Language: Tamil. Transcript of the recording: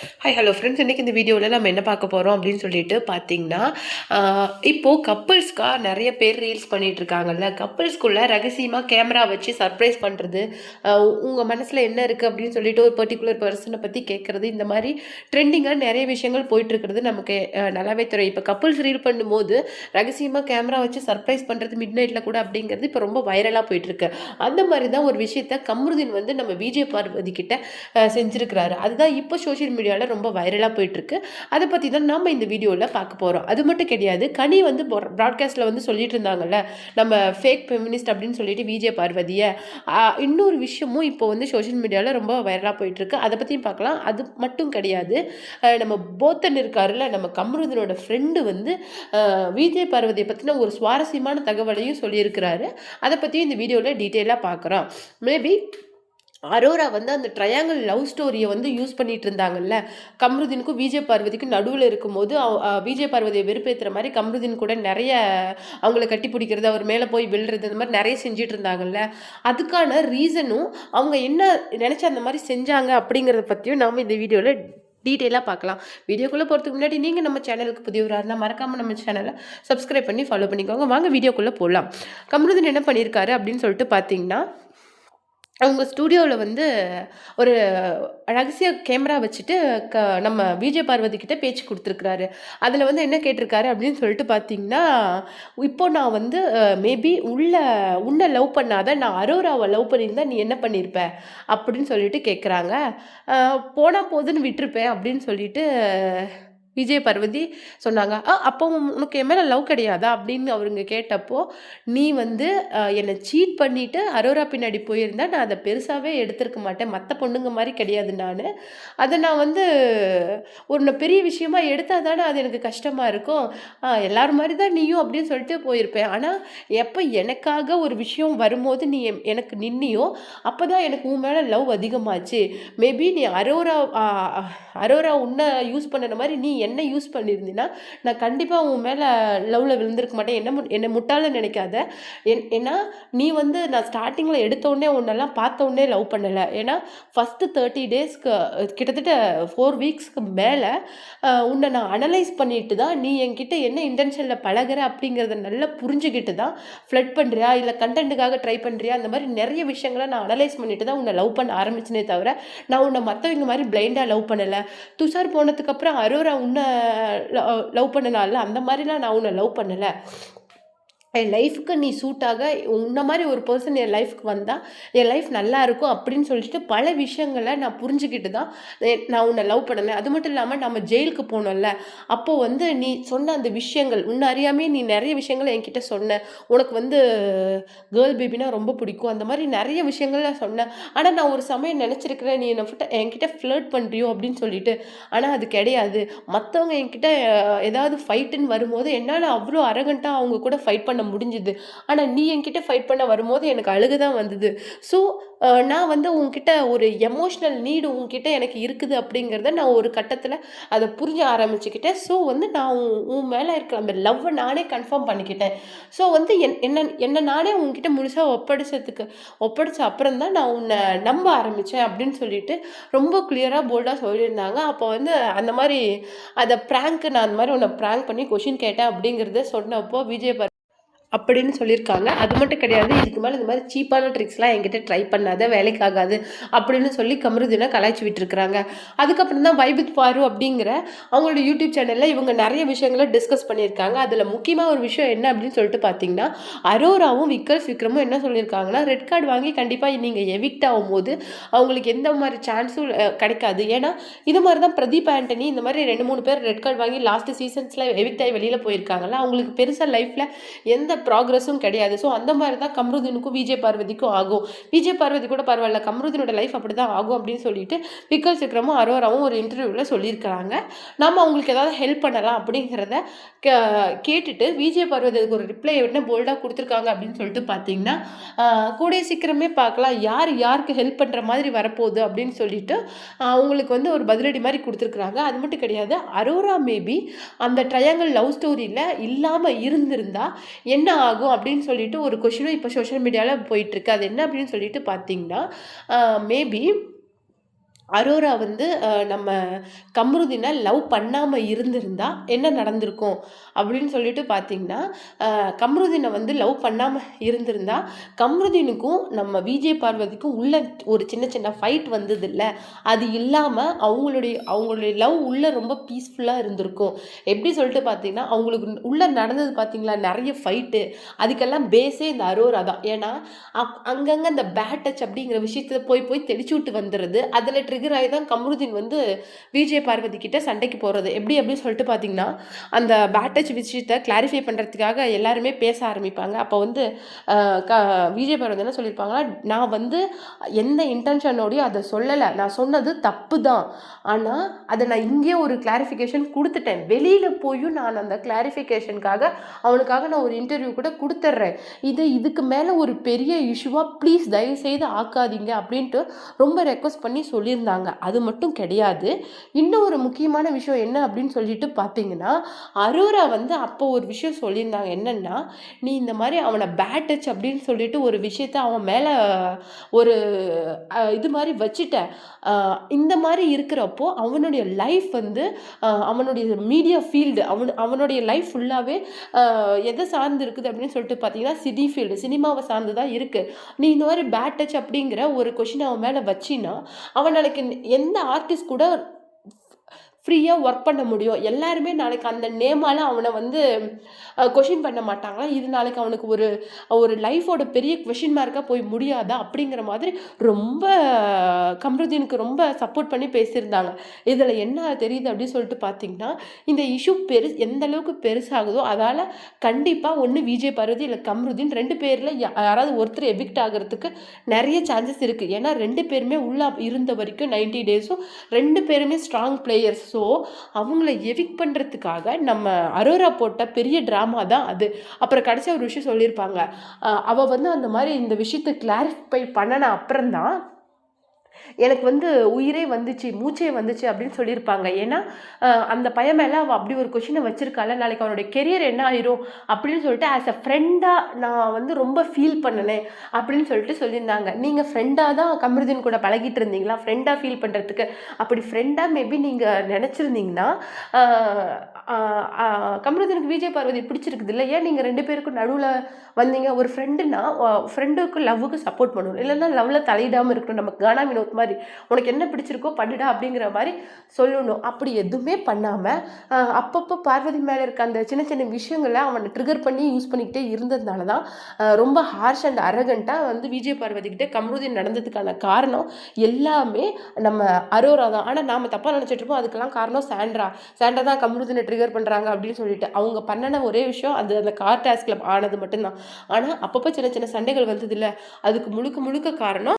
Hello friends. இன்றைக்கி இந்த வீடியோவில் நம்ம என்ன பார்க்க போகிறோம் அப்படின்னு சொல்லிட்டு பார்த்தீங்கன்னா, இப்போது கப்புள்ஸ்க்காக நிறைய பேர் ரீல்ஸ் பண்ணிகிட்ருக்காங்கல்ல. கப்புள்ஸ்குள்ளே ரகசியமாக கேமரா வச்சு சர்ப்ரைஸ் பண்ணுறது, உங்கள் மனசில் என்ன இருக்குது அப்படின்னு சொல்லிட்டு ஒரு பர்டிகுலர் பர்சனை பற்றி கேட்குறது, இந்த மாதிரி ட்ரெண்டிங்காக நிறைய விஷயங்கள் போயிட்டுருக்கிறது நமக்கு நல்லாவே தெரியும். இப்போ கப்புள்ஸ் ரீல் பண்ணும்போது ரகசியமாக கேமரா வச்சு சர்ப்ரைஸ் பண்ணுறது மிட் நைட்டில் கூட அப்படிங்கிறது இப்போ ரொம்ப வைரலாக போயிட்டுருக்கு. அந்த மாதிரி தான் ஒரு விஷயத்த கம்ருதீன் வந்து நம்ம விஜய் பார்வதி கிட்ட செஞ்சுருக்கிறாரு. அதுதான் இப்போ சோஷியல் மீடியாவில் ரொம்ப வைரலாக போயிட்டுருக்கு. அதை பற்றி தான் நம்ம இந்த வீடியோவில் பார்க்க போகிறோம். அது மட்டும் கிடையாது, கனி வந்து ப்ராட்காஸ்ட்டில் வந்து சொல்லிட்டு இருந்தாங்கல்ல, நம்ம ஃபேக் ஃபெமினிஸ்ட் அப்படின்னு சொல்லிட்டு விஜய் பார்வதியை. இன்னொரு விஷயமும் இப்போ வந்து சோஷியல் மீடியாவில் ரொம்ப வைரலாக போயிட்டுருக்கு. அதை பற்றியும் பார்க்கலாம். அது மட்டும் கிடையாது, நம்ம போத்தன் இருக்காருல்ல, நம்ம கம்ருதீனோட ஃப்ரெண்டு வந்து விஜய் பார்வதியை பற்றின ஒரு சுவாரஸ்யமான தகவலையும் சொல்லியிருக்கிறாரு. அதை பற்றியும் இந்த வீடியோவில் டீட்டெயிலாக பார்க்குறோம். மேபி அரோரா வந்து அந்த ட்ரையாங்கிள் லவ் ஸ்டோரியை வந்து யூஸ் பண்ணிட்டு இருந்தாங்கல்ல, கம்ருதீனுக்கும் விஜய் பார்வதிக்கும் நடுவில் இருக்கும்போது விஜய் பார்வதியை வெறுப்பேற்றுற மாதிரி கம்ருதீன் கூட நிறைய அவங்கள கட்டி பிடிக்கிறது, அவர் மேலே போய் விழுறது, இந்த மாதிரி நிறைய செஞ்சுட்டு இருந்தாங்கல்ல. அதுக்கான ரீசனும் அவங்க என்ன நினச்சி அந்த மாதிரி செஞ்சாங்க அப்படிங்கிறத பற்றியும் நாம் இந்த வீடியோவில் டீட்டெயிலாக பார்க்கலாம். வீடியோக்குள்ளே போகிறதுக்கு முன்னாடி நீங்கள் நம்ம சேனலுக்கு புதியவராக இருந்தால் மறக்காமல் நம்ம சேனலை சப்ஸ்கிரைப் பண்ணி ஃபாலோ பண்ணிக்கோங்க. வாங்க வீடியோக்குள்ளே போகலாம். கம்ருதீன் என்ன பண்ணியிருக்காரு அப்படின்னு சொல்லிட்டு பார்த்தீங்கன்னா, அவங்க ஸ்டூடியோவில் வந்து ஒரு ரகசிய கேமரா வச்சுட்டு நம்ம விஜய் பார்வதி கிட்ட பேச்சு கொடுத்துருக்குறாரு. அதில் வந்து என்ன கேட்டிருக்காரு அப்படின்னு சொல்லிட்டு பார்த்தீங்கன்னா, இப்போ நான் வந்து மேபி உன்னை லவ் பண்ணாத நான் அரோராவை லவ் பண்ணியிருந்தா நீ என்ன பண்ணியிருப்ப அப்படின்னு சொல்லிட்டு கேட்குறாங்க. போனால் போதுன்னு விட்டுருப்பேன் அப்படின்னு சொல்லிட்டு விஜய் பார்வதி சொன்னாங்க. அப்போ உனக்கு என் மேலே லவ் கிடையாதா அப்படின்னு அவருங்க கேட்டப்போ, நீ வந்து என்னை சீட் பண்ணிவிட்டு அரோரா பின்னாடி போயிருந்தா நான் அதை பெருசாகவே எடுத்திருக்க மாட்டேன். மற்ற பொண்ணுங்க மாதிரி கிடையாது நான். அதை நான் வந்து ஒரு பெரிய விஷயமா எடுத்தால் தானே அது எனக்கு கஷ்டமாக இருக்கும். எல்லாரும் மாதிரி தான் நீயும் அப்படின்னு சொல்லிட்டு போயிருப்பேன். ஆனால் எப்போ எனக்காக ஒரு விஷயம் வரும்போது நீ எனக்கு நின்னியோ அப்போ தான் எனக்கு உன் மேலே லவ் அதிகமாச்சு. மேபி நீ அரோரா உன்னை யூஸ் பண்ணுற மாதிரி நீ என்ன யூஸ் பண்ணியிருந்தீன்னா நான் கண்டிப்பாக உன் மேலே லவ்வில் விழுந்திருக்க மாட்டேன். என்னை முட்டாளன்னு நினைக்காத. ஏன்னா நீ வந்து நான் ஸ்டார்டிங்கில் எடுத்தோடனே உன்னெல்லாம் பார்த்தோடனே லவ் பண்ணலை. ஏன்னா ஃபஸ்ட்டு 30 டேஸ்க்கு கிட்டத்தட்ட 4 வீக்ஸ்க்கு மேலே உன்னை நான் அனலைஸ் பண்ணிட்டு தான் நீ என்கிட்ட என்ன இன்டென்ஷனில் பழகிற அப்படிங்கிறத நல்லா புரிஞ்சுக்கிட்டு தான் ஃப்ளட் பண்ணுறியா இல்லை கண்டென்ட்டுக்காக ட்ரை பண்ணுறியா, அந்த மாதிரி நிறைய விஷயங்களை நான் அனலைஸ் பண்ணிட்டு தான் உன்னை லவ் பண்ண ஆரம்பிச்சினே தவிர நான் உன்னை மற்றவங்க மாதிரி பிளைண்டாக லவ் பண்ணலை. துஷார் போனதுக்கப்புறம் அரோரா உன்னை லவ் பண்ணனால அந்த மாதிரிலாம் நான் உன்னை லவ் பண்ணலை. என் லைஃபுக்கு நீ சூட்டாக உன்ன மாதிரி ஒரு பர்சன் என் லைஃப்க்கு வந்தால் என் லைஃப் நல்லா இருக்கும் அப்படின்னு சொல்லிட்டு பல விஷயங்களை நான் புரிஞ்சுக்கிட்டு தான் நான் உன்னை லவ் பண்ணினேன். அது மட்டும் இல்லாமல் நம்ம ஜெயிலுக்கு போனோம்ல, அப்போது வந்து நீ சொன்ன அந்த விஷயங்கள் உன்னை அறியாமே நீ நிறைய விஷயங்கள் என்கிட்ட சொன்ன. உனக்கு வந்து கேர்ள் பேபினா ரொம்ப பிடிக்கும், அந்த மாதிரி நிறைய விஷயங்கள் நான் சொன்னேன். ஆனால் நான் ஒரு சமயம் நினச்சிருக்கிறேன் நீ என்கிட்ட ஃப்ளர்ட் பண்ணுறியோ அப்படின்னு சொல்லிட்டு. ஆனால் அது கிடையாது. மற்றவங்க என்கிட்ட ஏதாவது ஃபைட்டுன்னு வரும்போது என்னால் அவ்வளோ அரகண்ட்டாக அவங்க கூட ஃபைட் பண்ண முடிஞ்சுது. ஆனால் நீ என்கிட்ட ஃபைட் பண்ண வரும்போது எனக்கு அழுகு தான் வந்தது. ஸோ நான் வந்து உன்கிட்ட ஒரு எமோஷ்னல் நீடு உன்கிட்ட எனக்கு இருக்குது அப்படிங்கிறத நான் ஒரு கட்டத்தில் அதை புரிஞ்ச ஆரம்பிச்சுக்கிட்டேன். ஸோ வந்து நான் உன் மேலே இருக்கிற அந்த லவ்வை நானே கன்ஃபார்ம் பண்ணிக்கிட்டேன். ஸோ வந்து என்னை நானே உன்கிட்ட முழுசாக ஒப்படைச்ச அப்புறம் தான் நான் உன்னை நம்ப ஆரம்பித்தேன் அப்படின்னு சொல்லிட்டு ரொம்ப கிளியராக போல்டாக சொல்லியிருந்தாங்க. அப்போ வந்து அந்த மாதிரி அதை நான் அந்த மாதிரி உன்னை ப்ராங்க் பண்ணி கொஷின் கேட்டேன் அப்படிங்கிறத சொன்னப்போ விஜய் அப்படின்னு சொல்லியிருக்காங்க. அது மட்டும் கிடையாது, இதுக்கு மேலே இந்த மாதிரி சீப்பான ட்ரிக்ஸ்லாம் என்கிட்ட ட்ரை பண்ணாத, வேலைக்காகாது அப்படின்னு சொல்லி கம்ருதீனை கலாய்ச்சி விட்டுருக்குறாங்க. அதுக்கப்புறம் தான் வைபித் பாரு அப்படிங்கிற அவங்களோட யூடியூப் சேனலில் இவங்க நிறைய விஷயங்களை டிஸ்கஸ் பண்ணியிருக்காங்க. அதில் முக்கியமாக ஒரு விஷயம் என்ன அப்படின்னு சொல்லிட்டு பார்த்தீங்கன்னா, அரோராவும் விக்ரமும் என்ன சொல்லியிருக்காங்கன்னா, ரெட் கார்டு வாங்கி கண்டிப்பாக நீங்கள் எவிக்ட் ஆகும்போது அவங்களுக்கு எந்த மாதிரி சான்ஸும் கிடைக்காது. ஏன்னா இது மாதிரி தான் பிரதீப் ஆண்டனி இந்த மாதிரி 2-3 பேர் ரெட் கார்டு வாங்கி லாஸ்ட் சீசன்ஸில் எவிக்ட் ஆகி வெளியில் போயிருக்காங்கல்ல, அவங்களுக்கு பெருசாக லைஃப்பில் எந்த ப்ராக்ரஸும் கிடையாது. ஸோ அந்த மாதிரி தான் கம்ருதீனுக்கும் விஜய் பார்வதிக்கும் ஆகும். விஜய் பார்வதி கூட பரவாயில்ல, கம்ருதீனோட லைஃப் அப்படி தான் ஆகும் அப்படின்னு சொல்லிட்டு விக்ரமும் அரோராவும் ஒரு இன்டர்வியூவில் சொல்லியிருக்கிறாங்க. நம்ம அவங்களுக்கு ஏதாவது ஹெல்ப் பண்ணலாம் அப்படிங்கிறத கேட்டுட்டு விஜய் பார்வதிக்கு ஒரு ரிப்ளை என்ன போல்டாக கொடுத்துருக்காங்க அப்படின்னு சொல்லிட்டு பார்த்தீங்கன்னா, கூடிய சீக்கிரமே பார்க்கலாம் யாருக்கு ஹெல்ப் பண்ணுற மாதிரி வரப்போகுது அப்படின்னு சொல்லிட்டு அவங்களுக்கு வந்து ஒரு பதிலடி மாதிரி கொடுத்துருக்குறாங்க. அது மட்டும் கிடையாது, அரோரா மேபி அந்த ட்ரையாங்கிள் லவ் ஸ்டோரியில் இல்லாமல் இருந்திருந்தா என்ன ஆகும் அப்படின்னு சொல்லிட்டு ஒரு கொஷினும் இப்போ சோஷியல் மீடியாவில் போயிட்டுருக்கு. அது என்ன அப்படின்னு சொல்லிட்டு பார்த்தீங்கன்னா, மேபி அரோரா வந்து நம்ம கம்ருதீனை லவ் பண்ணாமல் இருந்திருந்தா என்ன நடந்திருக்கும் அப்படின்னு சொல்லிட்டு பார்த்தீங்கன்னா, கம்ருதீனை வந்து லவ் பண்ணாமல் இருந்திருந்தா, கம்ருதீனுக்கும் நம்ம விஜய் பார்வதிக்கும் உள்ள ஒரு சின்ன சின்ன ஃபைட் வந்ததில்ல, அது இல்லாமல் அவங்களுடைய லவ் உள்ள ரொம்ப பீஸ்ஃபுல்லாக இருந்திருக்கும். எப்படி சொல்லிட்டு பார்த்தீங்கன்னா, அவங்களுக்கு உள்ள நடந்தது பார்த்தீங்களா, நிறைய ஃபைட்டு. அதுக்கெல்லாம் பேஸே இந்த அரோரா தான். ஏன்னா அங்கங்கே இந்த பேட் டச் அப்படிங்கிற விஷயத்தை போய் போய் தெளிச்சு விட்டு வந்துடுது. அதில் ட்ரிகர் ஆகி தான் கம்ருதீன் வந்து விஜய் பார்வதி கிட்ட சண்டைக்கு போகிறது. எப்படி சொல்லிட்டு பார்த்தீங்கன்னா, அந்த பேட் டச் விஷயத்தை கிளாரிஃபை பண்ணுறதுக்காக எல்லாருமே பேச ஆரம்பிப்பாங்க. அப்போ வந்து விஜய் பார்வதி என்ன சொல்லியிருப்பாங்கன்னா, நான் வந்து எந்த இன்டென்ஷனோடையும் அதை சொல்லலை, நான் சொன்னது தப்பு தான், ஆனால் அதை நான் இங்கேயே ஒரு கிளாரிஃபிகேஷன் கொடுத்துட்டேன், வெளியில் போயும் நான் அந்த கிளாரிஃபிகேஷனுக்காக அவனுக்காக நான் ஒரு இன்டர்வியூ கூட கொடுத்துட்றேன், இதுக்கு மேலே ஒரு பெரிய இஷ்யூவாக ப்ளீஸ் தயவுசெய்து ஆக்காதீங்க அப்படின்ட்டு ரொம்ப ரெக்வஸ்ட் பண்ணி சொல்லியிருந்தாங்க. அது மட்டும் கிடையாது, இன்னும் ஒரு முக்கியமான விஷயம் என்ன அப்படின்னு சொல்லிட்டு பார்த்தீங்கன்னா, அரோரா வந்து அப்போ ஒரு விஷயம் சொல்லியிருந்தாங்க. என்னென்னா, நீ இந்த மாதிரி அவனை பேட் டச் அப்படின்னு சொல்லிட்டு ஒரு விஷயத்த அவன் மேலே ஒரு இது மாதிரி வச்சுட்ட, இந்த மாதிரி இருக்கிறப்போ அவனுடைய லைஃப் வந்து அவனுடைய மீடியா ஃபீல்டு அவனுடைய லைஃப் ஃபுல்லாகவே எதை சார்ந்து இருக்குது அப்படின்னு சொல்லிட்டு பார்த்தீங்கன்னா, சினிமாவை சார்ந்து தான் இருக்குது. நீ இந்த மாதிரி பேட் டச் அப்படிங்கிற ஒரு கொஷின் அவன் மேலே வச்சின்னா, அவன் நாளைக்கு எந்த ஆர்டிஸ்ட் கூட ஃப்ரீயாக ஒர்க் பண்ண முடியும். எல்லாருமே நாளைக்கு அந்த நேமால் அவனை வந்து கொஷின் பண்ண மாட்டாங்களா? இது நாளைக்கு அவனுக்கு ஒரு லைஃபோட பெரிய கொஷின் மார்க்காக போய் முடியாதா? அப்படிங்கிற மாதிரி ரொம்ப கம்ருதீனுக்கு ரொம்ப சப்போர்ட் பண்ணி பேசியிருந்தாங்க. இதில் என்ன தெரியுது அப்படின்னு சொல்லிட்டு பார்த்தீங்கன்னா, இந்த இஷ்யூ எந்த அளவுக்கு பெருசாகுதோ அதால் கண்டிப்பாக ஒன்று விஜய் பார்வதி இல்லை கம்ருதீன் 2 பேரில் யாராவது ஒருத்தர் எவிக்ட் ஆகிறதுக்கு நிறைய சான்சஸ் இருக்குது. ஏன்னா 2 பேருமே உள்ளே இருந்த வரைக்கும் 90 டேஸும் 2 பேருமே ஸ்ட்ராங் பிளேயர்ஸ். ஸோ அவங்கள எவிக்ட் பண்ணுறதுக்காக நம்ம அரோரா போட்ட பெரிய ட்ராமா தான் அது. அப்புறம் கடைசியாக ஒரு விஷயம் சொல்லியிருப்பாங்க, அவள் வந்து அந்த மாதிரி இந்த விஷயத்தை கிளாரிஃபை பண்ணின அப்புறம்தான் எனக்கு வந்து உயிரே வந்துச்சு, மூச்சே வந்துச்சு அப்படின்னு சொல்லியிருப்பாங்க. ஏன்னா அந்த பையன் மேலே அவள் அப்படி ஒரு கொஷினை வச்சிருக்காள், நாளைக்கு அவனுடைய கெரியர் என்ன ஆயிரும் அப்படின்னு சொல்லிட்டு ஆஸ் அ ஃப்ரெண்டாக நான் வந்து ரொம்ப ஃபீல் பண்ணினேன் அப்படின்னு சொல்லிட்டு சொல்லியிருந்தாங்க. நீங்கள் ஃப்ரெண்டாக தான் கம்ருதீன் கூட பழகிட்டு இருந்தீங்களா, ஃப்ரெண்டாக ஃபீல் பண்ணுறதுக்கு? அப்படி ஃப்ரெண்டாக மேபி நீங்கள் நினச்சிருந்தீங்கன்னா, கம்ருதீனுக்கு விஜய் பார்வதி பிடிச்சிருக்குது இல்லை, ஏன் நீங்கள் 2 பேருக்கும் நடுவில் வந்தீங்க? ஒரு ஃப்ரெண்டுனா ஃப்ரெண்டுக்கு லவ்வுக்கு சப்போர்ட் பண்ணணும், இல்லைன்னா லவ்வில் தலையிடாமல் இருக்கணும். நம்ம கானா வினோத் மாதிரி உனக்கு என்ன பிடிச்சிருக்கோ பண்ணுடா அப்படிங்கிற மாதிரி சொல்லணும். அப்படி எதுவுமே பண்ணாமல் அப்பப்போ பார்வதி மேலே இருக்க அந்த சின்ன சின்ன விஷயங்களை அவனை ட்ரிகர் பண்ணி யூஸ் பண்ணிக்கிட்டே இருந்ததுனால தான் ரொம்ப ஹார்ஷ் அண்ட் அரகண்ட்டாக வந்து விஜய் பார்வதி கிட்டே கம்ருதீன் நடந்ததுக்கான காரணம் எல்லாமே நம்ம அரோரா தான். ஆனால் நாம் தப்பாக நினச்சிட்டு இருப்போம் அதுக்கெல்லாம் காரணம் சாண்ட்ரா தான் கம்ருதீனை ட்ரிகர் பண்ணுறாங்க அப்படின்னு சொல்லிட்டு. அவங்க பண்ணின ஒரே விஷயம் அது அந்த கார் டாஸ்கில் ஆனது மட்டும்தான். ஆனால் அப்பப்போ சின்ன சின்ன சண்டைகள் வந்ததில்லை, அதுக்கு முழுக்க காரணம்